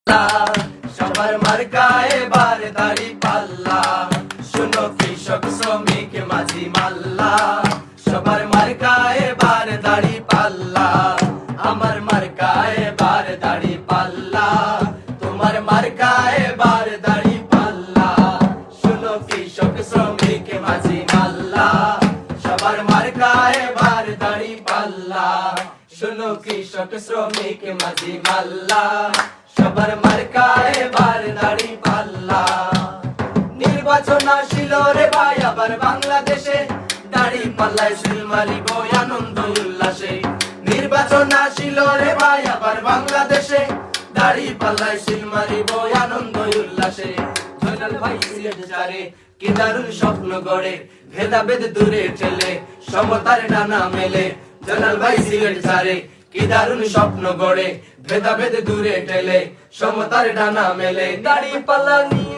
সবার মার্কা এবার দাড়ি পাল্লা, শুনো কৃষক শ্রমিক মাঝি মাল্লা। সবার মার্কা এবার দাড়ি পাল্লা, আমার মার্কা এবার দাড়ি পাল্লা, তোমার মার্কা এবার দাড়ি পাল্লা। শুনো কৃষক শ্রমিক মাঝি মাল্লা, সবার মার্কা এবার দাড়ি পাল্লা। শুনো কৃষক শ্রমিক মাঝি মাল্লা, সবার মার্কা এবার দাড়ি পাল্লা। নির্বাচন আসিল রে ভাই আবার বাংলাদেশে, দাড়ি পাল্লায় সিল মারিব আনন্দ উল্লাসে। নির্বাচন আসিল রে ভাই আবার বাংলাদেশে, দাড়ি পাল্লায় সিল মারিব আনন্দ উল্লাসে। জয়নাল ভাই সিলেট যারে কি দারুণ স্বপ্ন গড়ে, ভেদাভেদ দূরে ঠেলে সমতার ডানা মেলে। জয়নাল ভাই সিলেট যারে কি দারুণ স্বপ্ন গড়ে, ভেদাভেদ দূরে ঠেলে সমতার ডানা মেলে। দাড়ি পাল্লা নিয়ে